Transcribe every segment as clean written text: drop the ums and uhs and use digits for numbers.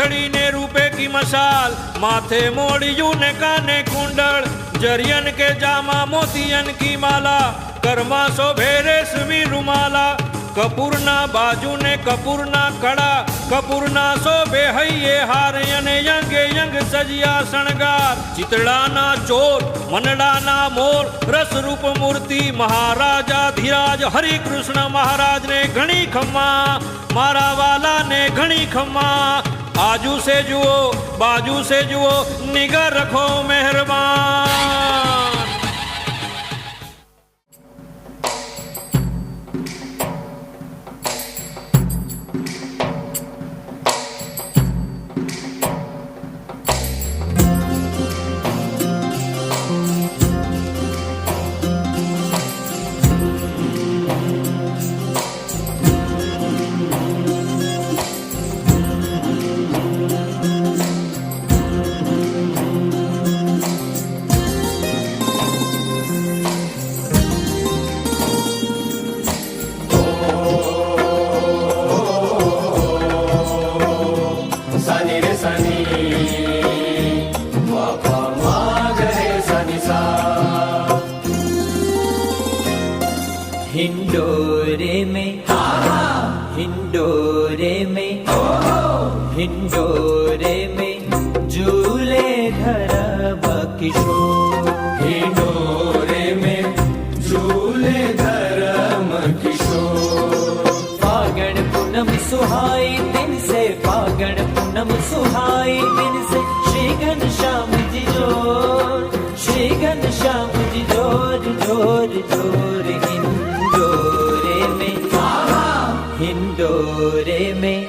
घड़ी ने रूपे की मशाल, माथे मोड़ियू ने काने कुंडल, जरियन के जामा मोतियन की माला, कर्मा शोभे रेशमी रुमाला। कपूरना बाजू ने कपूरना कड़ा, कपूरना शोभे हइये हार, यने यंगे यंग सजिया शणगार। चितड़ाना चोर मनडाना मोर, रस रूप मूर्ति महाराजा धीराज। हरि कृष्ण महाराज ने घणी खम्मा, मारा वाला ने घणी खम्मा। आजू से जुओ बाजू से जुओ, निगाह रखो मेहरबान। हिंडोरे में हिंडोरे में हिंडोरे में झूले धरब किशोर। हिंडोरे में झूले धरम किशोर। फागण पूनम सुहाई दिन से, फागण पूनम सुहाई दिन से, श्री घनश्याम जी जोर, श्री घनश्याम जी जोर जोर जोर। हिंडोरे में हिंडोरे में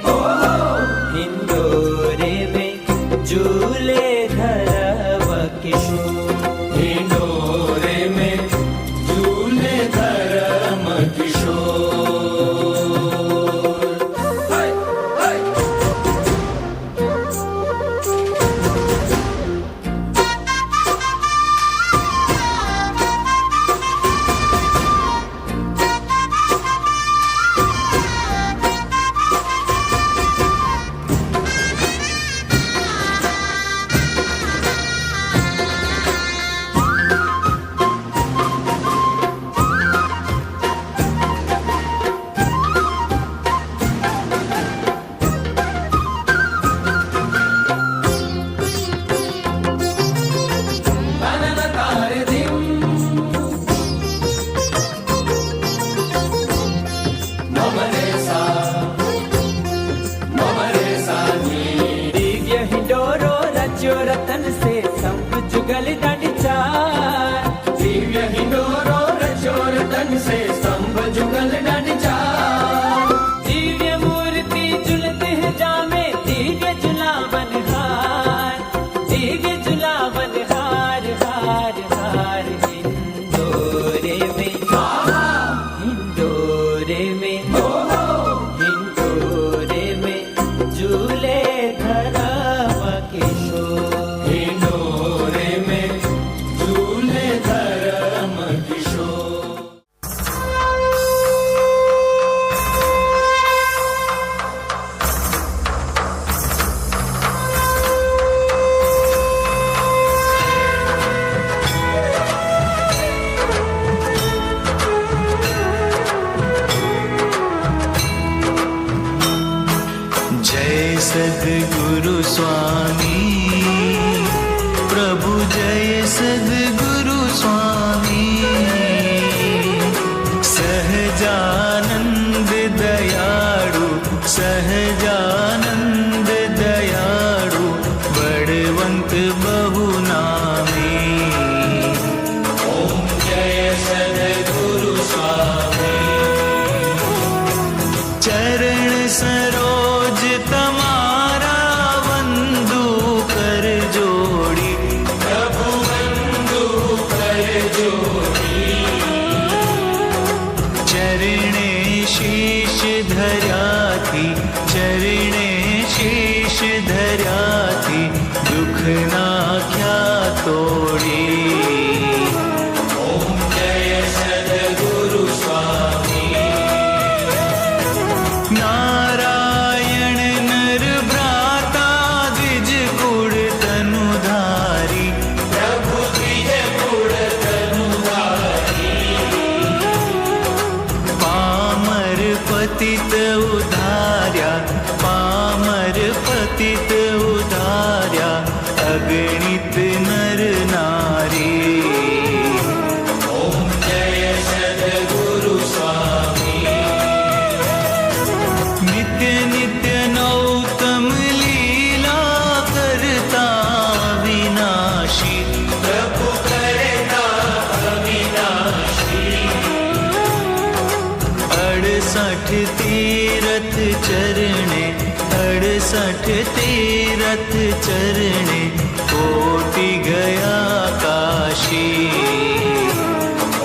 हिंडोरे में झूले धरब किशोर। हिंडोरे में झूले धरम किशोर। रतन से संग जुगल चार, दिव्य हिंडोरो रचो रतन से स्तंभ जुगल चार। दिव्य मूर्ति जुलते हैं जामे, दिव्य जुलावन हार, दिव्य जुलावन हार हार हार। हिंडोरे में हिंडोरे में हिंडोरे में झूले धरब किशोर। हिंडोरे में झूले धरम किशोर। जय सद्गुरु स्वामी प्रभु, जय सद्गुरु स्वामी। सहजानंद दयाळु, सहजानंद दयाळु, बड़वंत बहु नामी। ओम जय सद्गुरु स्वामी। चरण सरोज तमारा वंदु कर जोड़ी, प्रभु वंदु कर जोड़ी। चरणे शीश धर्या थी, चरणे शीश धर्या थी, दुख नाख्या तोड़ी। ओम जय सद्गुरु स्वामी। नारायण नर भ्राता पतित उधार्या, पामर पतित उधार्या, अगणित नर नारी। ओम जय सद्गुरु स्वामी। नित्य नित्य नौतम लीला करता विनाशी, प्रभु करता अविनाशी। 68 तीरथ चरणे, 68 तीरथ चरणे, कोटि गया काशी।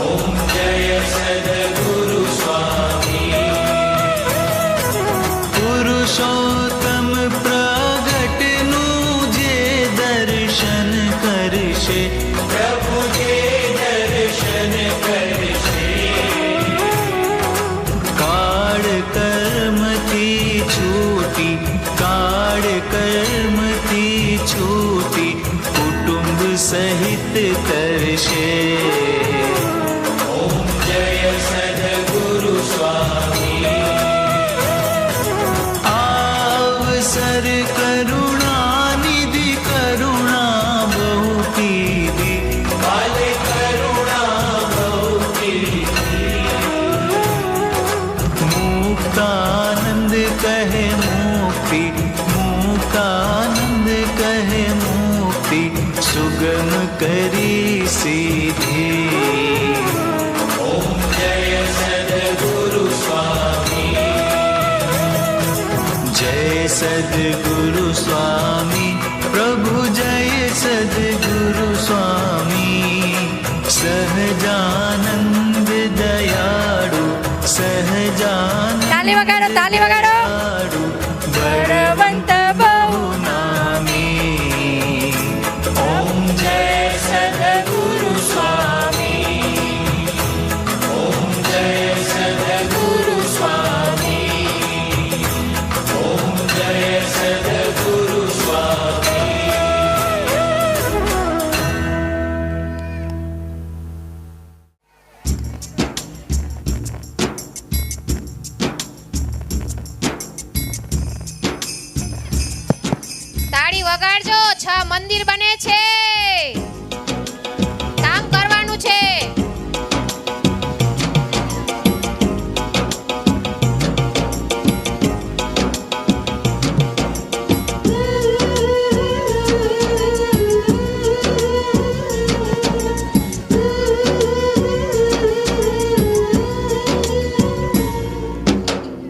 ओम जय सद्गुरु स्वामी। पुरुषोत्तम प्रगट नुजे दर्शन करशे, प्रभु के दर्शन करशे। काळ कर्म थी छूटी, काळ कर्म थी छूटी, कुटुंब सहित करशे। ओम जय सद्गुरु स्वामी। अवसर करुणा निधि, करुणा बहु कीधी, काले करुणा बहु कीधी। मुक्तानंद कहे मुक्ति, मुक्तानंद कहे मुक्ति, सुगम करी सीधी। ओम जय सद्गुरु स्वामी। जय सद्गुरु स्वामी, प्रभु जय सद्गुरु स्वामी। सहजानंद दयाळु, सहजानंद ताली वगाड़ो, ताली वगाड़ो। दयाळु, बळवंत बहु नामी। ओम जय सद्गुरु स्वामी। ओम जय सद्गुरु स्वामी। ओम जय सद्गुरु स्वामी। તાળી વગાડજો, 6 મંદિર બને છે, કામ કરવાનું છે।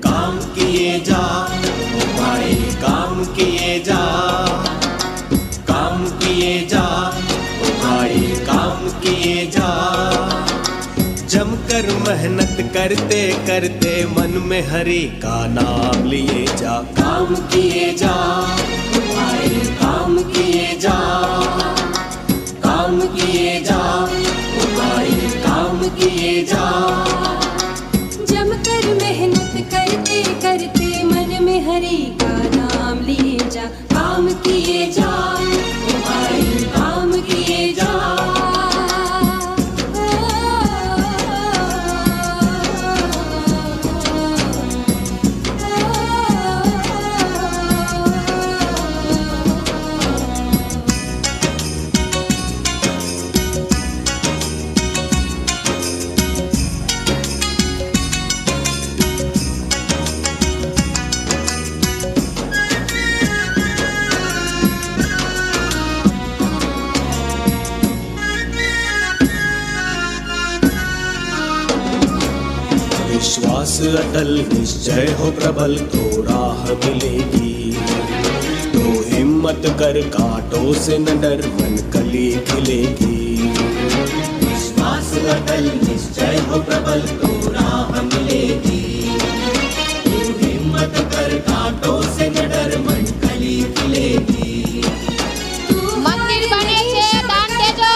काम किए जा ओ भाई, काम किए जा, काम किए जा ओ भाई, काम किए जा। जमकर मेहनत करते करते मन में हरि का नाम लिए जा। काम किए जा ओ भाई, काम किए जा, काम किए जा ओ भाई, काम किए जा। जमकर मेहनत करते करते मन में हरि का नाम लिए जा। काम किए जा ओ भाई, काम किए जा। विश्वास अटल निश्चय हो प्रबल तो राह मिलेगी। तो हिम्मत कर कांटों से न डर, मन कली खिलेगी। विश्वास अटल निश्चय हो प्रबल तो राह मिलेगी। तो हिम्मत कर कांटों से न डर, मन कली खिलेगी। મંદિર બને છે, દાન દેજો।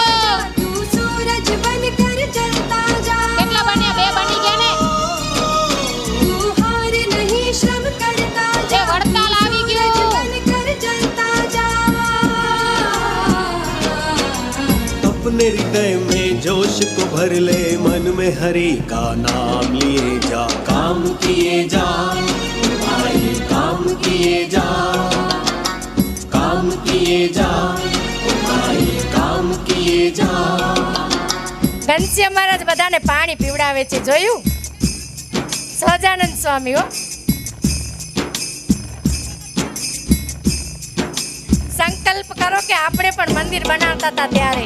तू सूरज बनकर जलता जा। કેટલા બન્યા? 2 બની ગયા ને। तू हार नहीं, श्रम करता जा। એ વડતાલ આવી ગયું। बनकर जलता जा। अपने हृदय में जोश को भर ले, मन में हरि का नाम लिए जा। काम काम किए जा भाई, काम किए जा, काम किए जा भाई, काम किए जा। ઘનશ્યામ મહારાજ બધાને પાણી પીવડાવે છે, જોયું? સહજાનંદ સ્વામી હો. સંકલ્પ કરો કે આપણે પણ મંદિર બનાવતા હતા ત્યારે.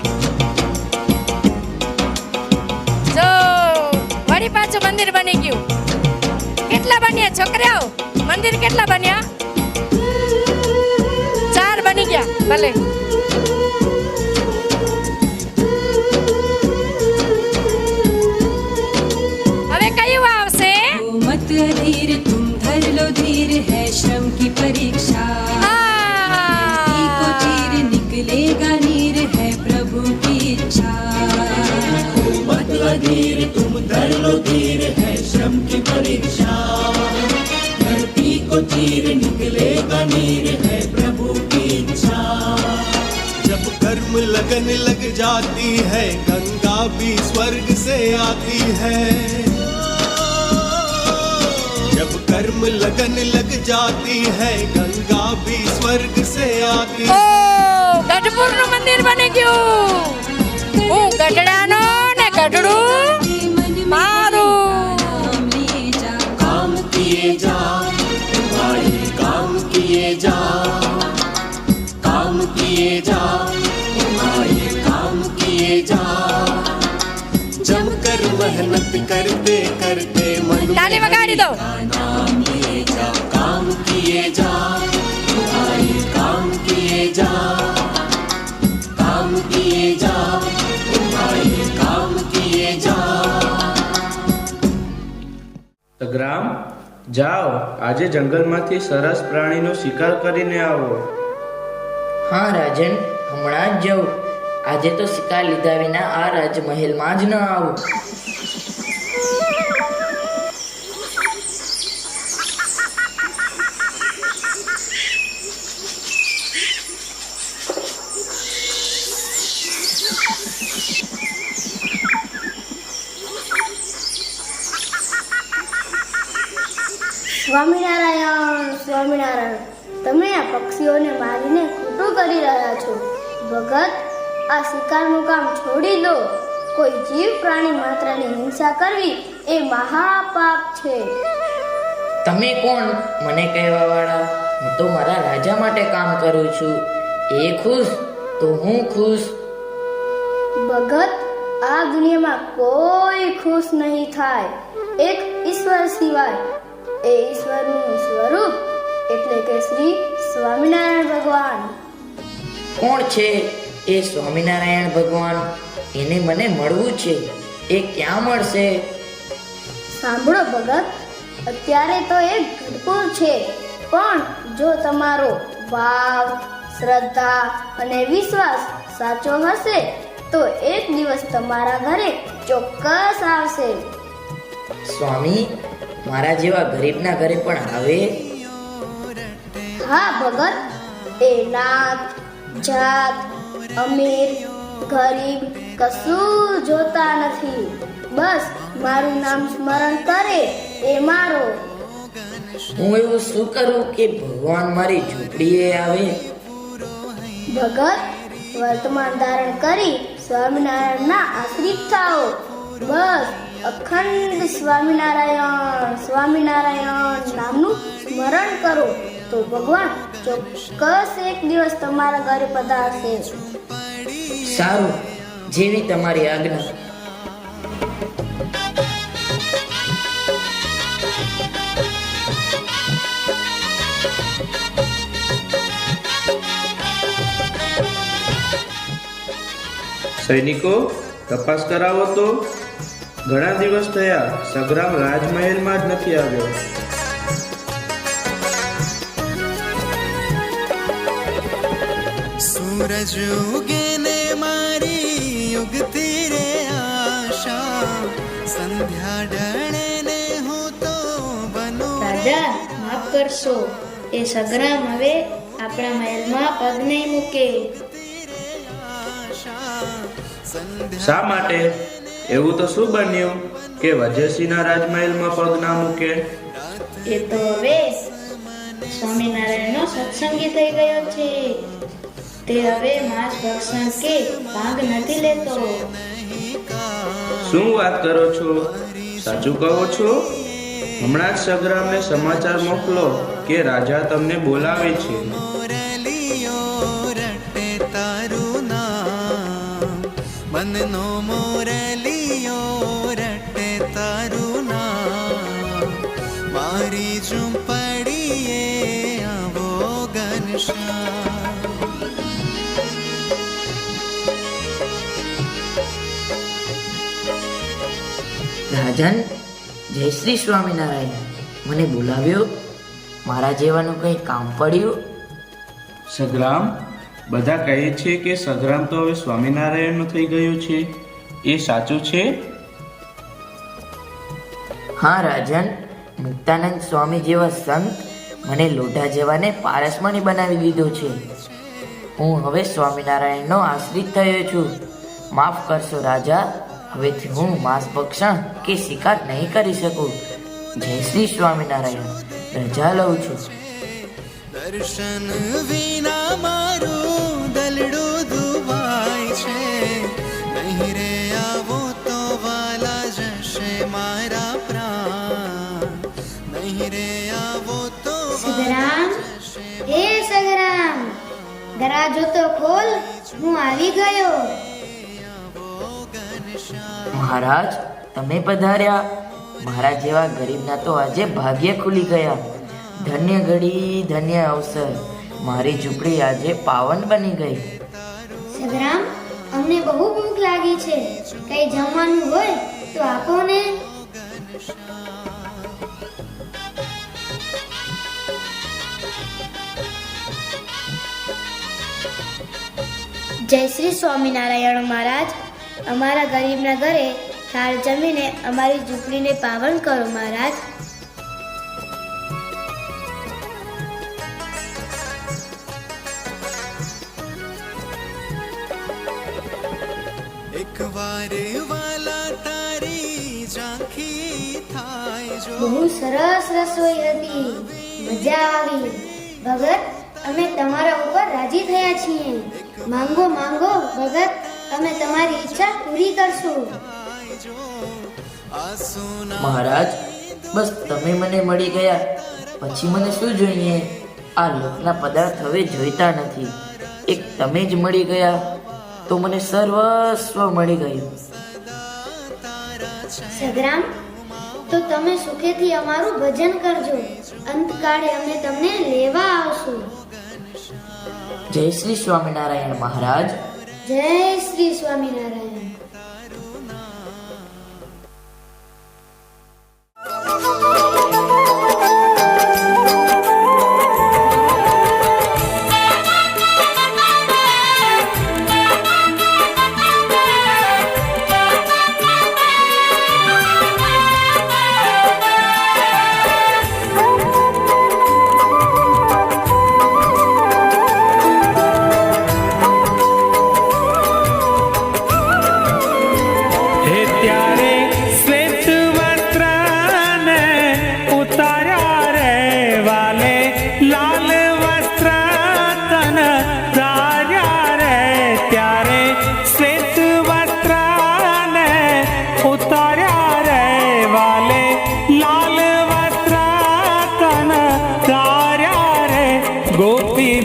જો વળી પાછું મંદિર બની ગયું. કેટલા બન્યા છોકરાઓ? મંદિર કેટલા બન્યા? 4 બની ગયા. ભલે. मत अधीर तुम धर लो धीर है श्रम की परीक्षा, को चीर निकलेगा नीर है प्रभु की इच्छा। मत अधीर तुम धर लो धीर है श्रम की परीक्षा, धरती को चीर निकलेगा नीर है प्रभु की इच्छा। जब कर्म लगन लग जाती है गंगा भी स्वर्ग से आती है, जब कर्म लगन लग जाती है गंगा भी स्वर्ग से आती है। ગઢપુરનું મંદિર બની ગયું. હું ગઢડાનો ને ગઢડું મારું. काम किए जा भाई, काम किए जा, काम किए जा भाई, काम किए जा। जमकर मेहनत करते करते मन તાલી વગાડી દો. नाम लिए जा, काम किए जा भाई, काम किए जा, काम किए जा भाई, काम किए जा। સગ્રામ, જાઓ આજે જંગલમાંથી સરસ પ્રાણીનો શિકાર કરીને આવો. હા રાજન, હમણાં જ જાઉં. આજે તો શિકાર લીધા વિના આ રાજમહેલમાં જ ન આવું. સ્વામિનારાયણ, સ્વામિનારાયણ. તમે આ પક્ષીઓને મારીને ખોટું કરી રહ્યા છો. ભગત, આ શિકારનું કામ છોડી દો. કોઈ જીવ પ્રાણી માત્રની હિંસા કરવી એ મહાપાપ છે. તમે કોણ મને કહેવા વાળા? હું તો મારા રાજા માટે કામ કરું છું. એ ખુશ તો હું ખુશ. ભગત, આ દુનિયામાં કોઈ ખુશ નહીં થાય એક ઈશ્વર સિવાય. એ ઈશ્વરનું સ્વરૂપ એટલે કે શ્રી સ્વામિનારાયણ ભગવાન. કોણ છે એ સ્વામિનારાયણ ભગવાન? એને મને મળવું છે. એ ક્યાં મળશે? સાંભળો ભગત, અત્યારે તો એ ગઢપુર છે, પણ જો તમારો ભાવ, શ્રદ્ધા અને વિશ્વાસ સાચો હશે તો એક દિવસ તમારા ઘરે ચોક્કસ આવશે. સ્વામી, મારા જેવા ગરીબના ઘરે પણ આવે? હા ભગત, એ નાત, જાત, અમીર, ગરીબ કશું જોતા નથી. બસ મારું નામ સ્મરણ કરે એ મારો. હું એવું શું કરું કે ભગવાન મારી ઝૂંપડીએ આવે? ભગત, વર્તમાન ધારણ કરી સ્વામિનારાયણના આશ્રિત થાઓ. બસ અખંડ સ્વામિનારાયણ સ્વામિનારાયણ નામનું સ્મરણ કરો તો ભગવાન ચોક્કસ એક દિવસ તમારા ઘરે પધારશે. સારું, જેવી તમારી આજ્ઞા. સૈનિકો, તપાસ કરાવો તો. ઘણા દિવસ થયા સગ્રામ રાજમહેલમાં જ નથી આવ્યો. સૂરજ ઉગે ને મારી ઉગતી રે આશા, સંધ્યા ઢળે ને હું તો બનું. રાજા, માફ કરશો. એ સગ્રામ હવે આપણા મહેલમાં પગ નહીં મૂકે. શા માટે? એવું તો શું બન્યું? કે વજયસિંહના રાજમહેલમાં પગ ના મૂકે? એ તો હવે સ્વામિનારાયણનો સત્સંગી થઈ ગયો છે. તે હવે માંસ ભક્ષણ કે ભાગ નથી લેતો. શું વાત કરો છો? સાચું કહો છો? હમણાં જ સગ્રામને સમાચાર મોકલો કે રાજા તમને બોલાવે છે. મનનો મોરલિયો રટે તારું નામ, મારી ઝૂંપડીએ આવો ઘનશ્યામ. રાજન, જય શ્રી સ્વામિનારાયણ. મને બોલાવ્યો? મારા જેવાનું કંઈ કામ પડ્યું? સગ્રામ, બધા કહે છે કે સગ્રામ તો હવે સ્વામિનારાયણનો થઈ ગયો છે. એ સાચું છે? હા રાજન, મુક્તાનંદ સ્વામી જેવા સંત મને લોઢા જેવાને પારસમણી બનાવી દીધો છે. હું હવે સ્વામિનારાયણનો આશ્રિત થયો છું. માફ કરશો રાજા, હવેથી હું માંસ ભક્ષણ કે શિકાર નહીં કરી શકું. જય શ્રી સ્વામિનારાયણ. રજા લઉં છું. દર્શન વિના મારું દલડું દુભાય છે, નહીં રે આવો તો વાલા જશે મારા પ્રાણ, નહીં રે આવો તો સગરામ, હે સગરામ, દરવાજો તો ખોલ, હું આવી ગયો. મહારાજ, તમે પધાર્યા. મારા જેવા ગરીબના તો આજે ભાગ્ય ખુલી ગયા. ધન્ય ઘડી, ધન્ય અવસર. મારી ઝૂંપડી આજે પાવન બની ગઈ. સગરામ, અમને બહુ ભૂખ લાગી છે. કઈ જમવાનું હોય તો આપો ને. જય શ્રી સ્વામિનારાયણ મહારાજ. અમારા ગરીબના ઘરે થાળ જમીને અમારી ઝૂંપડીને પાવન કરો મહારાજ. એક વાર વાલા તારી ઝાંખી થાય જો. બહુ સરસ રસોઈ હતી, મજા આવી. ભગત, અમે તમારા ઉપર રાજી થયા છીએ. માંગો માંગો ભગત, અમે તમારી ઈચ્છા પૂરી કરશું. મહારાજ, બસ તમે મને મળી ગયા, પછી મને શું જોઈએ? આ લોકના પદાર્થ હવે જોઈતા નથી. એક તમે જ મળી ગયા તો મને સર્વસ્વ મળી ગયું. સગ્રામ, તો તમે સુખેથી અમારું ભજન કરજો. અંતકાળે અમે તમને લેવા આવશું. જય શ્રી સ્વામિનારાયણ મહારાજ. જય શ્રી સ્વામિનારાયણ.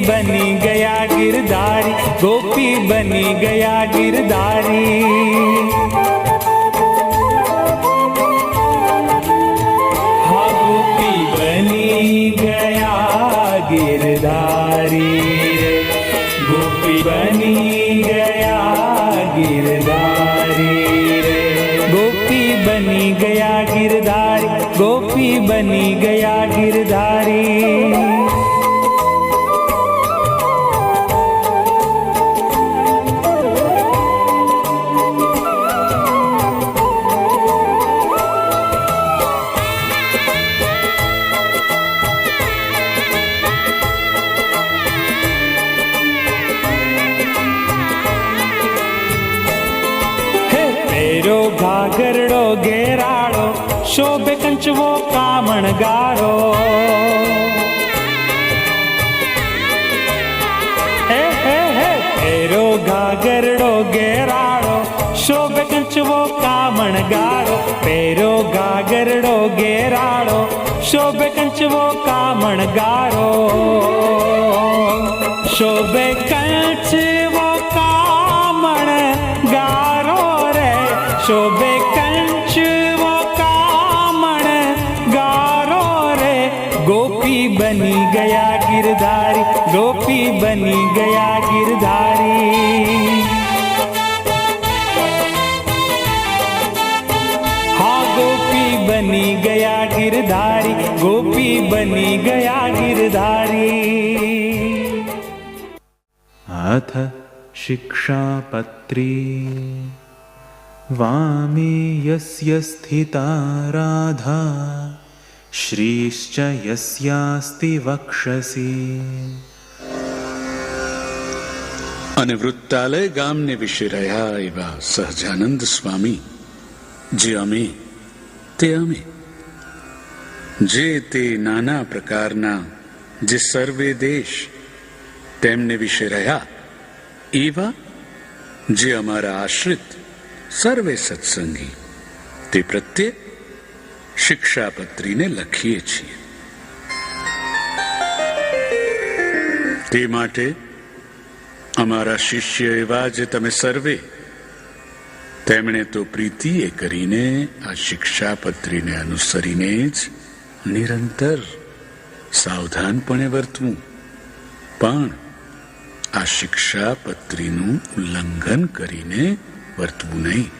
बनी गया गिरधारी, गोपी बनी गया गिरधारी। हाँ गोपी बनी गया गिरधारी, गोपी बनी गया गिरधारी, गोपी बनी गया गिरधारी, गोपी बनी गया गिरधारी। ઘાઘરડો ઘેરાળો શોભે કંચવો કામણગારો. હે હે હે પેરો ગાગરડો ઘેરાળો, શોભે કંચવો કામણગારો. પેરો ગાગરડો ઘેરાળો, શોભે કંચવો કામણગારો. શોભે કંચવો કામણગારો રે, શોભે કંચવો કામણગારો રે. ગોપી બની ગયા ગિરધારી, ગોપી બની ગયા ગિરધારી. હા ગોપી બની ગયા ગિરધારી, ગોપી બની ગયા ગિરધારી. अथ शिक्षापत्री वामे यस्य स्थिता राधा श्रीश्च यस्यास्ति वक्षसि. અને વૃત્તાલય ગામને વિશે રહ્યા એવા સહજાનંદ સ્વામી, જે અમે તે અમે, જે તે નાના પ્રકારના જે સર્વે દેશ તેમને વિશે રહ્યા એવા જે અમારા આશ્રિત સર્વે સત્સંગી, તે પ્રત્યે શિક્ષાપત્રીને લખીએ છીએ. તે માટે અમારા શિષ્ય એવા જે તમે સર્વે, તેમણે તો પ્રીતિએ કરીને આ શિક્ષાપત્રીને અનુસરીને જ નિરંતર સાવધાનપણે વર્તવું, પણ આ શિક્ષાપત્રીનું ઉલ્લંઘન કરીને વર્તવું નહીં.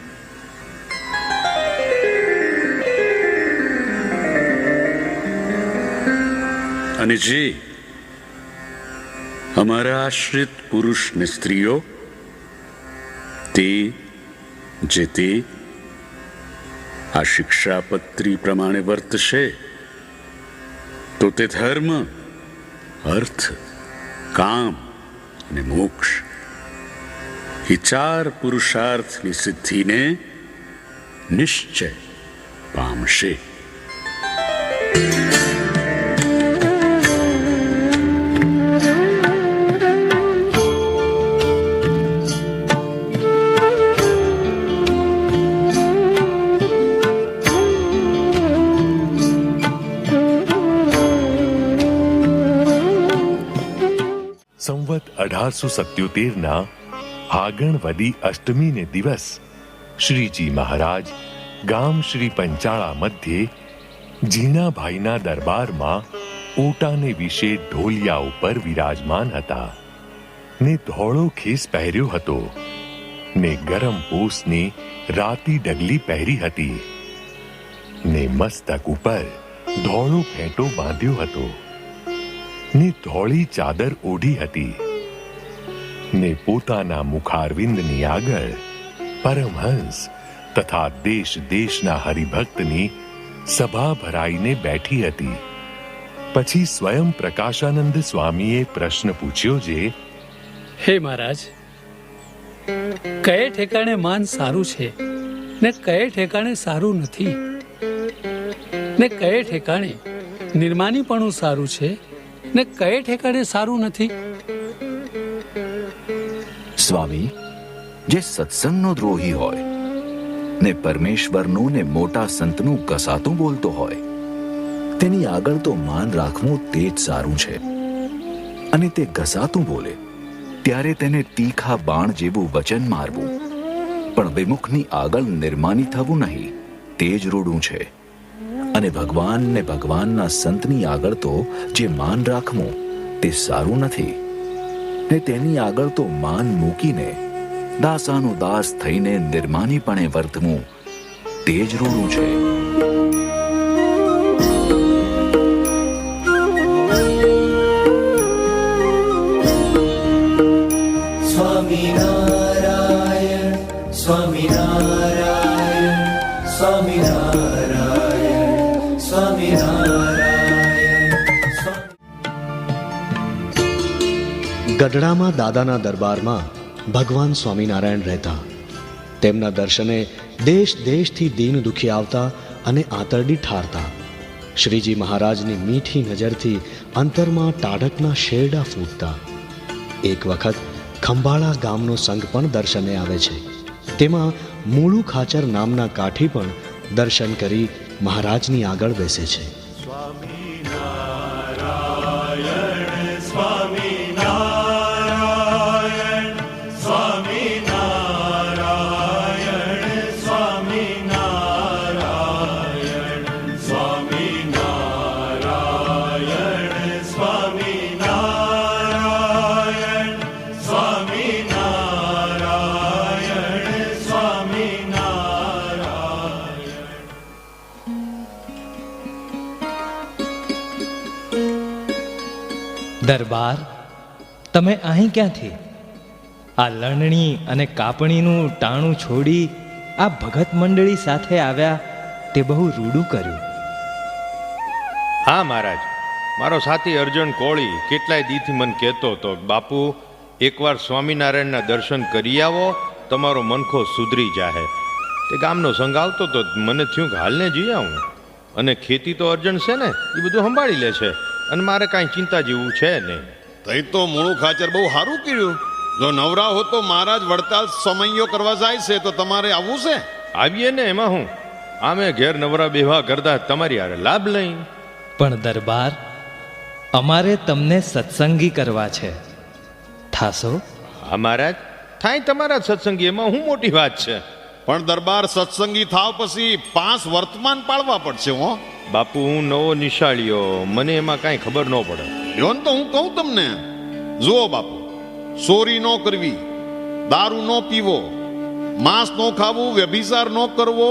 અને જે અમારા આશ્રિત પુરુષ ને સ્ત્રીઓ તે આ શિક્ષાપત્રી પ્રમાણે વર્તશે તો તે ધર્મ, અર્થ, કામ અને મોક્ષ એ 4 પુરુષાર્થની સિદ્ધિને નિશ્ચય પામશે. સંવત 1877 ફાગણ વદી અષ્ટમીને દિવસ શ્રીજી મહારાજ ગામ શ્રી પંચાળા મધ્યે જીણાભાઈના દરબારમાં ઓટાને વિશે ઢોલિયા ઉપર વિરાજમાન હતા ને ધોળો ખેસ પહેર્યો હતો ને ગરમ પોસની રાતી ડગલી પહેરી હતી ને મસ્તક ઉપર ધોળો ફેંટો બાંધ્યો હતો ને ધોળી ચાદર ઓઢી હતી ને પોતાના મુખારવિંદની આગળ પરમહંસ તથા દેશ દેશના હરિભક્તની સભા ભરાઈને બેઠી હતી. પછી સ્વયં પ્રકાશાનંદ સ્વામીએ પ્રશ્ન પૂછ્યો જે, હે મહારાજ, કયે ઠેકાણે માન સારું છે ને કયે ઠેકાણે સારું નથી, ને કયે ઠેકાણે નિર્માનીપણું સારું છે ને કયે ઠેકાણે સારું નથી? સ્વામી, જે સત્સંગનો દ્રોહી હોય ને પરમેશ્વરનું ને મોટા સંતનું કસાતું બોલતો હોય તેની આગળ તો માન રાખવું તે જ સારું છે. અને તે ઘસાતું બોલે ત્યારે તેને તીખા બાણ જેવું વચન મારવું, પણ વિમુખની આગળ નિર્માની થવું નહીં, તે જ રૂડું છે. અને ભગવાન ને ભગવાનના સંતની આગળ તો જે માન રાખવું તે સારું નથી, ને તેની આગળ તો માન મૂકીને દાસાનું દાસ થઈને નિર્માનીપણે વર્તવું તે જ રૂડું છે. સ્વામિનારાયણ સ્વામિનારાયણ સ્વામિનારાયણ સ્વામિનારાયણ. ગઢડામાં દાદાના દરબારમાં ભગવાન સ્વામિનારાયણ રહેતા. તેમના દર્શને દેશ દેશથી દીન દુખી આવતા અને આંતરડી ઠારતા. શ્રીજી મહારાજની મીઠી નજરથી અંતરમાં ટાઢકના શેરડા ફૂટતા. એક વખત ખંભાળા ગામનો સંઘ પણ દર્શને આવે છે. તેમાં મૂળું ખાચર નામના કાઠી પણ દર્શન કરી મહારાજની આગળ બેસે છે. દરબાર, તમે અહીં ક્યાંથી? આ લણણી અને કાપણીનું ટાણું છોડી આ ભગત મંડળી સાથે આવ્યા તે બહુ રૂડું કર્યું. હા મહારાજ, મારો સાથી અર્જુન કોળી કેટલાય દીથી મને કહેતો હતો, બાપુ એકવાર સ્વામિનારાયણના દર્શન કરી આવો, તમારો મનખો સુધરી જાહે. તે ગામનો સંઘ આવતો તો મને થયું કે હાલને જઈ આવું. અને ખેતી તો અર્જુન છે ને, એ બધું સંભાળી લે છે અને મારે કાંઈ ચિંતા જેવું છે નહીં. તઈ તો મૂળું ખાચર બહુ સારું કર્યું. જો નવરા હો તો મહારાજ વડતાલ સમયો કરવા જાય છે તો તમારે આવવું છે? આવીએ ને, એમાં હું. આમે ઘેર નવરા બેવા કરતા તમારી હારે લાભ લઈ. પણ દરબાર, અમારે તમને સત્સંગી કરવા છે, થાશો? હા મહારાજ, થાય તમારા સત્સંગી, એમાં હું મોટી વાત છે. પણ દરબાર, સત્સંગી થાવ પછી 5 વર્તમાન પાળવા પડશે. હો બાપુ, હું નવો નિશાળીયો, મને એમાં કાંઈ ખબર ન પડે. યોન તો હું કહું તમને. જુઓ બાપુ, ચોરી ન કરવી, દારૂ ન પીવો, માંસ ન ખાવું, વ્યભિચાર ન કરવો,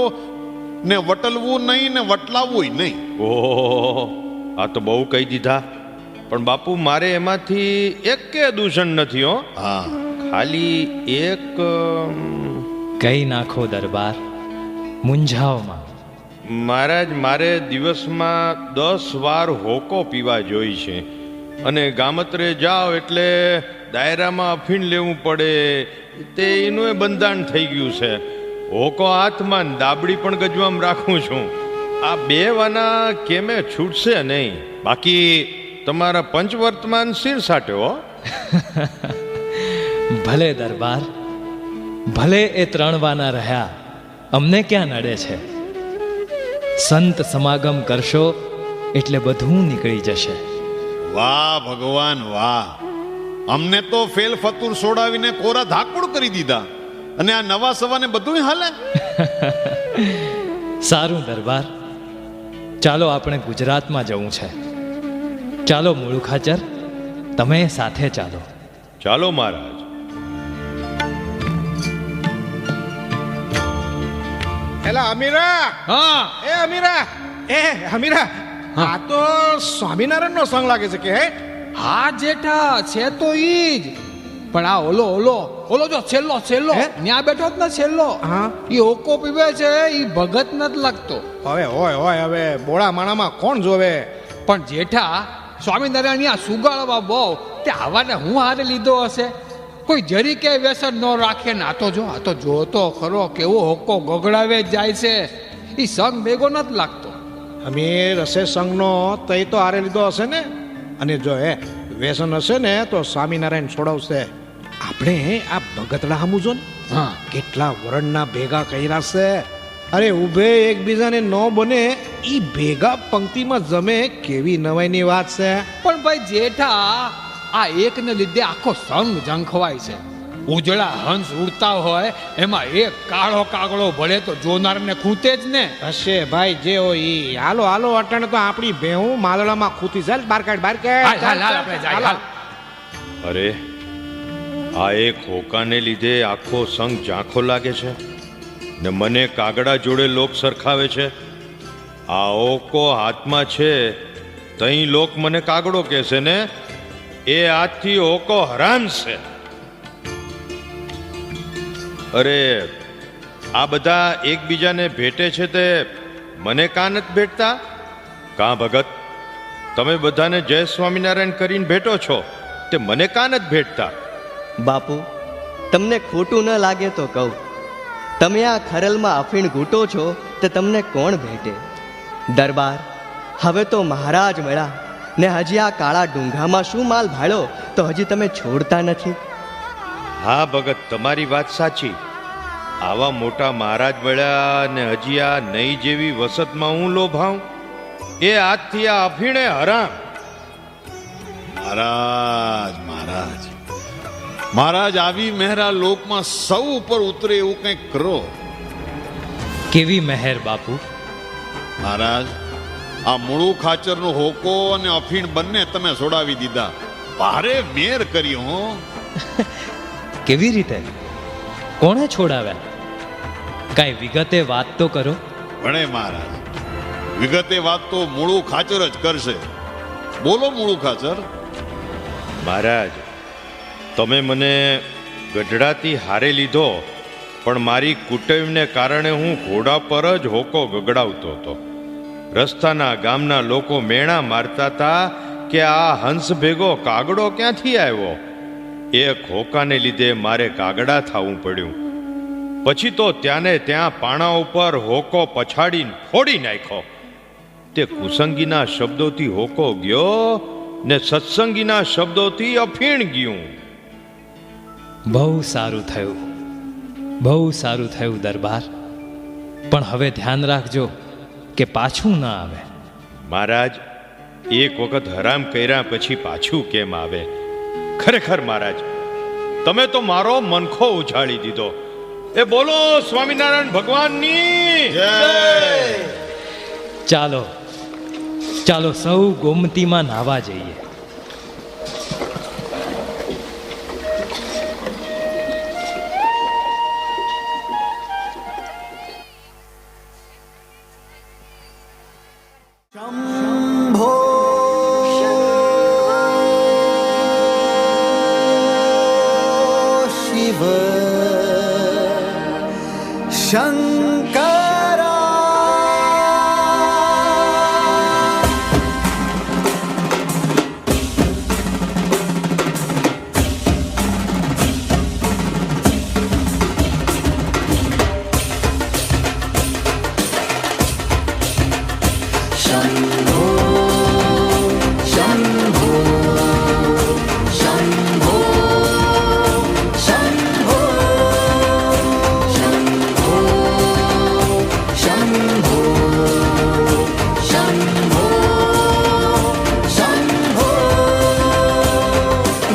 ને વટલવું નહીં ને વટલાવવું નહીં. ઓહો, આ તો બહુ કહી દીધા. પણ બાપુ, મારે એમાંથી એક કે દૂષણ નથી. હો હા, ખાલી એક. કઈ નાખો દરબાર, મૂંઝાવમાં. મહારાજ, મારે દિવસમાં 10 વાર હોકો પીવા જોઈ છે. અને ગામત્રે જાઓ એટલે દાયરામાં અફીણ લેવું પડે, તે એનું બંધાણ થઈ ગયું છે. હોકો હાથમાં, દાબડી પણ ગજવામાં રાખું છું. આ 2 વાના કેમે છૂટશે નહીં. બાકી તમારા પંચવર્તમાન શિર સાટ્યો. ભલે દરબાર, ભલે એ 3 વાના રહ્યા, અમને ક્યાં નડે છે. સંત સમાગમ કરશો એટલે બધું નીકળી જશે. વાહ ભગવાન વાહ! અમને તો ફેલ ફતુર સોડાવીને કોરા ધાકુડ કરી દીધા, અને આ નવા સવાને બધું હાલે. સારું દરબાર, ચાલો આપણે ગુજરાતમાં જવું છે. ચાલો મૂળું ખાચર, તમે સાથે ચાલો. ચાલો મહારાજ. એલા અમીરા! હા, એ અમીરા, એ અમીરા, આ તો સ્વામિનારાયણનો સંગ લાગે છે કે? હે, હા જેઠા, છે તો ઈ જ. પણ આ ઓલો ઓલો ઓલો જો છેલ્લો છેલ્લો ન્યા બેઠો જ ને છેલ્લો, ઈ હોકો પીવે છે, ઈ ભગત નથી લાગતો. હવે હોય હોય, હવે બોળા માણામાં કોણ જોવે. પણ જેઠા, સ્વામિનારાયણ ન્યા સુગાળવા બહુ, તે આવાને હું હારે લીધો હશે. કોઈ જરી કે વ્યસન ન રાખે ને. આ તો જોતો ખરો કેવો હોકો ગગડાવે જાય છે. ઈ સંગ ભેગો નથી લાગતો. અમીર હશે સંઘનો, તઈ તો હારે લીધો હશે ને. અને જો વ્યસન હશે ને તો સ્વામિનારાયણ છોડાવશે. આપણે આ ભગતડા સમજો ને, હા, કેટલા વરણના ભેગા કર્યા છે. અરે ઉભે એકબીજાને ન બને, ઈ ભેગા પંક્તિમાં જમે, કેવી નવાઈની વાત છે. પણ ભાઈ જેઠા, આ એકને લીધે આખો સંગ ઝંખવાય છે. ઉજળા હંસ ઉડતા હોય, એમાં એક કાળો કાગડો ભળે તો જોનારને ખૂતે જ ને. હશે ભાઈ જે હોય ઈ. હાલો હાલો, અટાણે તો આપણી ભેહું માલડામાં ખૂતી ચાલ. બાર કાઢ, બાર કાઢ. અરે, આ એક હોકાને લીધે આખો સંગ ઝાંખો લાગે છે ને મને કાગડા જોડે લોક સરખાવે છે. આ હોકો હાથમાં છે તઈ લોક મને કાગડો કહેશે ને. એ આજથી હોકો હરામ છે. અરે, આ બધા એકબીજાને ભેટે છે તે મને કાં નથી ભેટતા? કાં ભગત, તમે બધાને જય સ્વામિનારાયણ કરીને ભેટો છો, તે મને કાં નથી ભેટતા? બાપુ, તમને ખોટું ન લાગે તો કહું, તમે આ ખરલમાં અફીણ ઘૂંટો છો તે તમને કોણ ભેટે? દરબાર, હવે તો મહારાજ મળ્યા ને હજી આ કાળા ડુંગામાં શું માલ ભાળ્યો તો હજી તમે છોડતા નથી. હા ભગત, તમારી વાત સાચી. આવા મોટા મહારાજ મળ્યા ને હજી આ નહીં જેવી વસતમાં હું લોભાઉં? એ આજથી આ અફીણે હરામ. મહારાજ મહારાજ મહારાજ, આવી મહેરા લોકમાં સૌ ઉપર ઉતરે એવું કંઈક કરો. કેવી મહેર બાપુ? મહારાજ, આ મૂળું ખાચરનો હોકો અને અફીણ બંને તમે છોડાવી દીધા. ભારે મેર કરી હો. કેવી રીતે? કોણે છોડાવ્યા? કાંઈ વિગતે વાત તો કરો. ભણે મહારાજ, વિગતે વાત તો મૂળું ખાચર જ કરશે. બોલો મૂળું ખાચર. મહારાજ, તમે મને ગઢડાથી હારે લીધો, પણ મારી કુટેવને કારણે હું ઘોડા પર જ હોકો ગગડાવતો હતો. રસ્તાના ગામના લોકો મેણા મારતા હતા કે આ હંસ ભેગો કાગડો ક્યાંથી આવ્યો. એક હોકાને લીધે મારે કાગડા થવું પડ્યું. પછી તો ત્યાંને ત્યાં પાણા ઉપર હોકો પછાડીને ફોડી નાખ્યો. તે કુસંગીના શબ્દોથી હોકો ગયો ને સત્સંગીના શબ્દોથી અફીણ ગયું. બહુ સારું થયું, બહુ સારું થયું દરબાર. પણ હવે ધ્યાન રાખજો કે પાછું ના આવે. મહારાજ, એક વખત હરામ કર્યા પછી પાછું કેમ આવે? ખરેખર મહારાજ, તમે તો મારો મનખો ઉછાળી દીધો. એ બોલો સ્વામિનારાયણ ભગવાનની જય. ચાલો ચાલો, સૌ ગોમતીમાં નાહવા જઈએ. शम्भो शिव शङ्करा शम्भो शम्भो शम्भो शम्भो शम्भो शम्भो शम्भो शम्भो।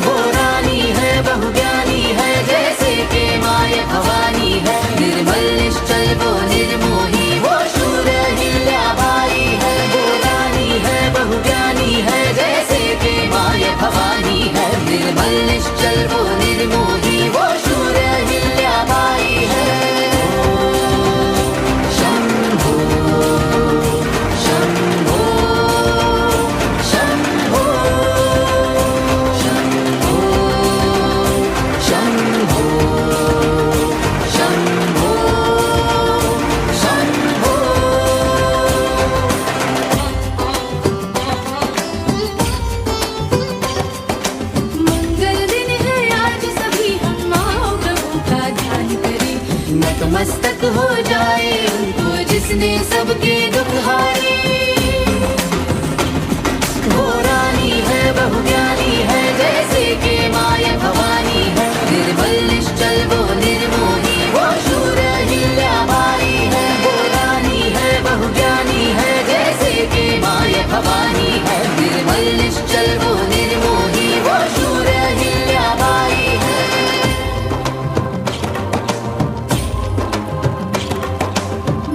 वो रानी है बहुज्ञानी है जैसे के माय भवानी है, निर्मल निश्चल वो निर्मोही वो शूर हिल्याबाई है। वो रानी है बहुज्ञानी है जैसे के माय भवानी है, निर्मल निश्चल वो निर्मोही वो शूर हिल्याबाई है। शम्भो शम्भो शम्भो शम्भो शम्भो शम्भो शम्भो। मंगल दिन है आज सभी हम माओ प्रभु का ध्यान करें, नतमस्तक हो जाए उनको जिसने सबके दुख हारे। वो रानी है बहुज्ञानी है जैसे के माय भवानी है, निर्मल निश्चल वो निर्मोही वो शूर हिल्याबाई है। वो रानी है बहुज्ञानी है जैसे के माय भवानी है, निर्मल निश्चल वो निर्मोही वो शूर हिल्याबाई है।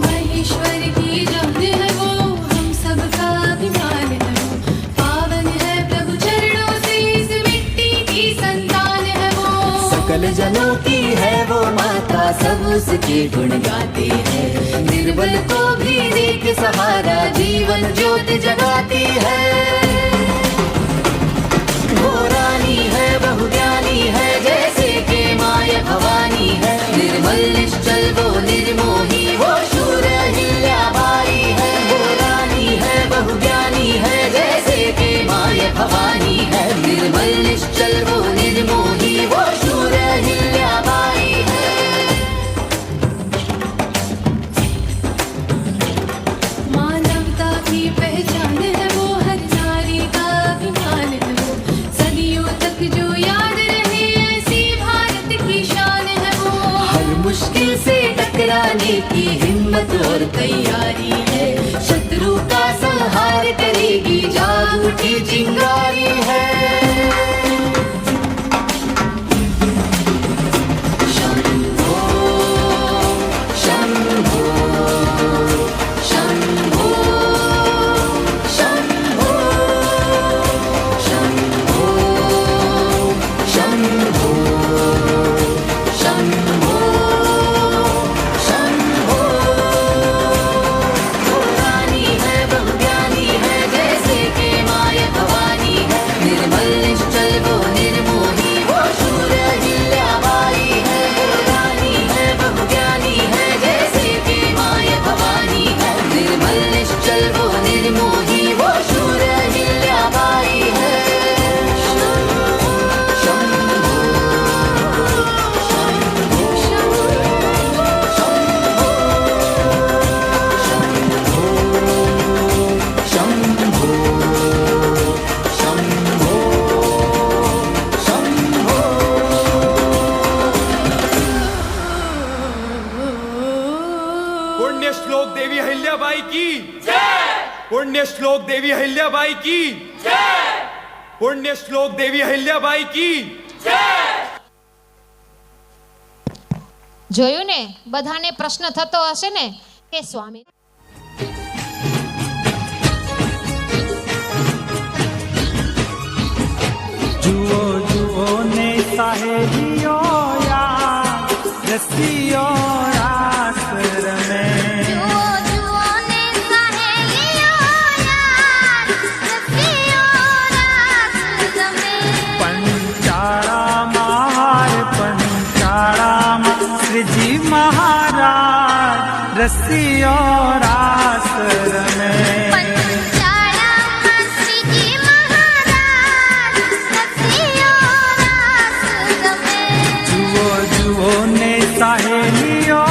महेश्वर की जंग है वो हम सबका अभिमान है वो, पावन है प्रभु चरणों से इस मिट्टी की संतान है वो। सकल जनों की है वो माता सब उसके गुण गाते हैं, निर्बल को भी देख सहारा जीवन ज्योत जगाती है। वो रानी है बहुज्ञानी है जैसे के माय भवानी है, निर्मल निश्चल वो निर्मोही वो शूर हिल्याबाई है। वो रानी है बहुज्ञानी है जैसे के माय भवानी है, निर्मल निश्चल वो निर्मोही वो शूर हिल्याबाई है। मानवता तैयारी है, शत्रु का संहार करेगी जाग उठी चिंगारी है। पुण्य श्लोक देवी अहिल्याबाई की जय। पुण्य श्लोक देवी अहिल्याबाई की जय। पुण्य श्लोक देवी अहिल्याबाई की जय। જોયું ને, બધાને પ્રશ્ન થતો હશે ને કે સ્વામી જુઓ જુઓ ને સાહેબીઓ યાર રસીઓ રાસ રમે श्रीजी महाराज रसियो रास रमे जुओ जुओ ने साहेलियो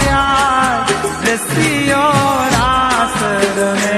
यार रसियो रास रमे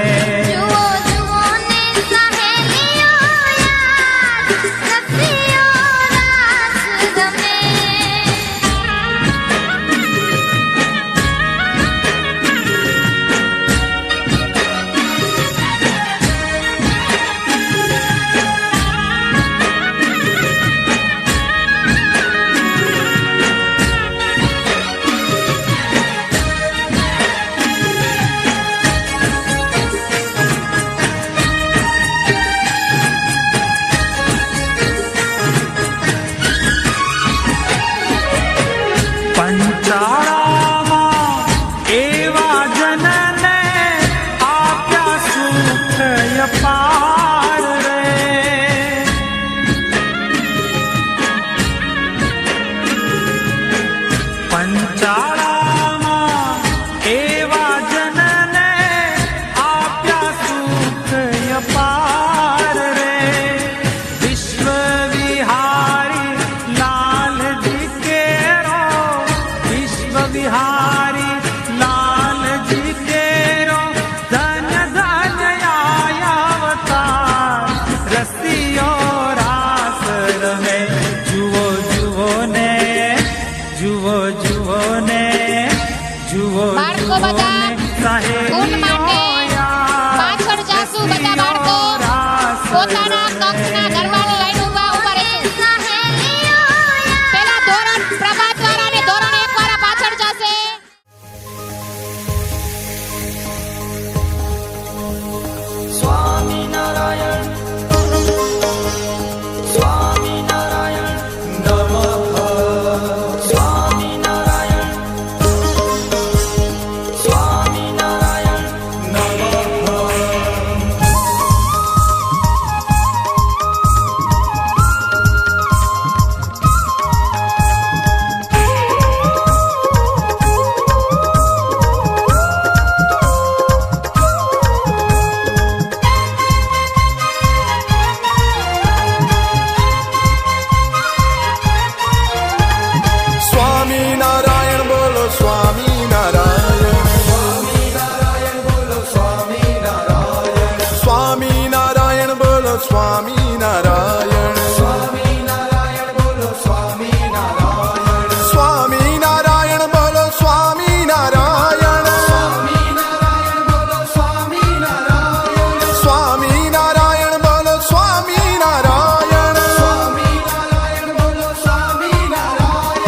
સ્વામિનારાયણ સ્વામિનારાયણ બોલો સ્વામિનારાયણ સ્વામિનારાયણ બોલો સ્વામિનારાયણ સ્વામિનારાયણ બોલો સ્વામિનારાયણ સ્વામિનારાયણ બોલો સ્વામિનારાયણ સ્વામિનારાયણ બોલો સ્વામિનારાયણ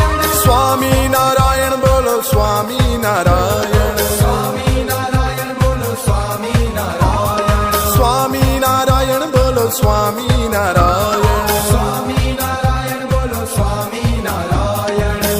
સ્વામિનારાયણ બોલો સ્વામિનારાયણ સ્વામિનારાયણ બોલો સ્વામિનારાયણ સ્વામિનારાયણ બોલો સ્વામિનારાયણ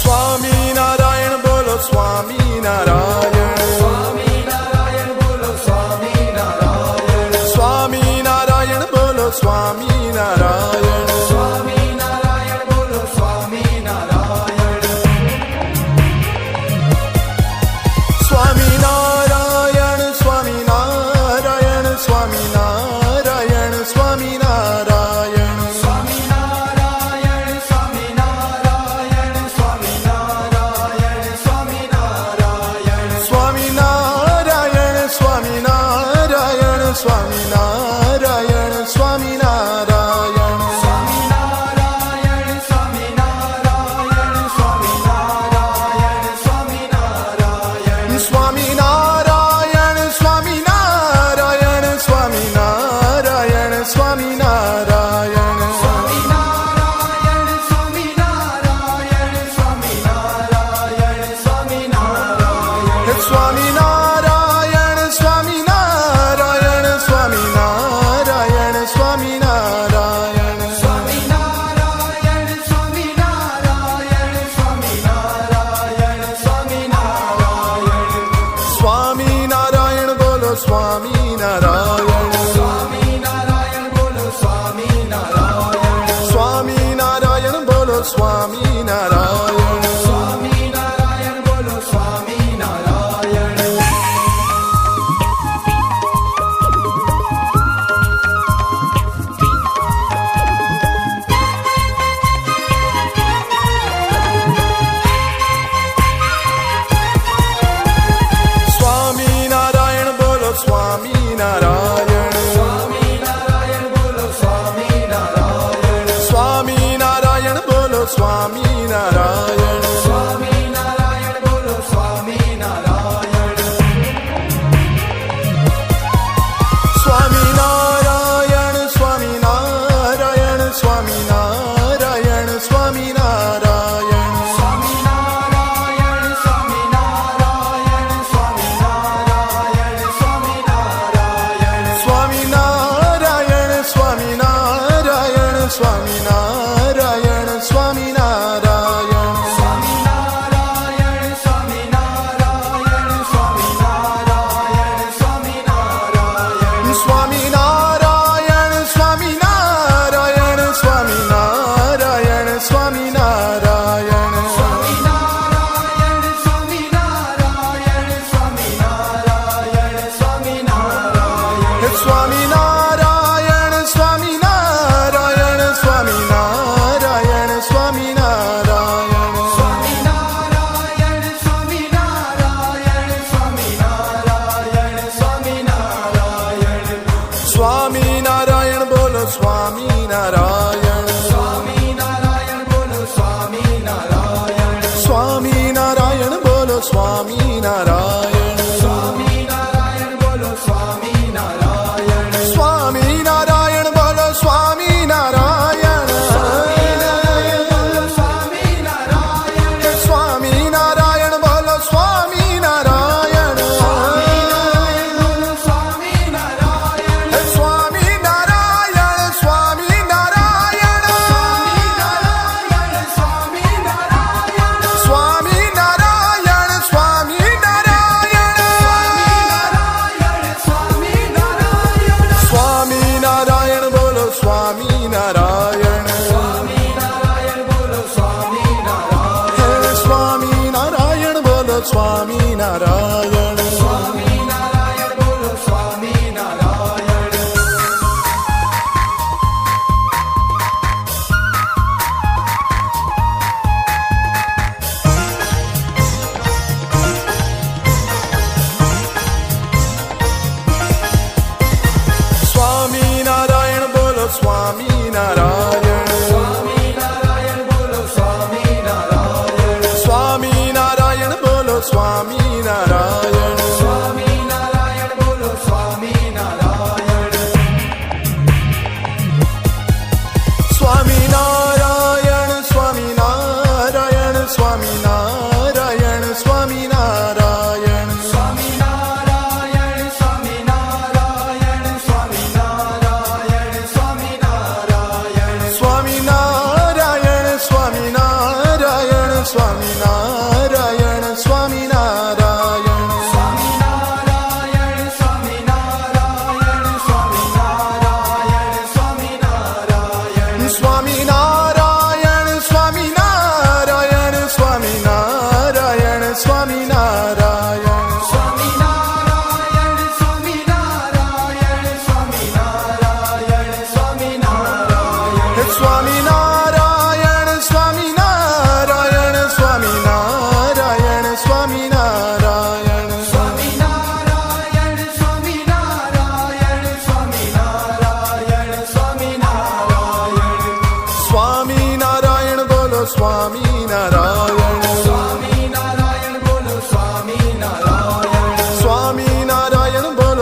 સ્વામિનારાયણ બોલો સ્વામિનારાયણ સ્વામિનારાયણ બોલો સ્વામિનારાયણ સ્વામિનારાયણ બોલો સ્વામિનારાયણ સ્વામિનારાયણ બોલો સ્વામિનારાયણ સ્વામિનારાયણ સ્વામિનારાયણ સ્વામિનારાયણ સ્વામિનારાયણ સ્વામિનારાયણ સ્વામિનારાયણ સ્વામિનારાયણ સ્વામિનારાયણ સ્વામિનારાયણ સ્વામિનારાયણ સ્વામિનારાયણ સ્વામિનારાયણ સ્વામિનારાયણ સ્વામિનારાયણ સ્વામિનારાયણ સ્વામિનારાયણ બોલો સ્વામિનારાયણ સ્વામિનારાયણ બોલો સ્વામિનારાયણ સ્વામિનારાયણ બોલો સ્વામિનારાયણ સ્વામિનારાયણ બોલો સ્વામિનારાયણ સ્વામિનારાયણ બોલો સ્વામી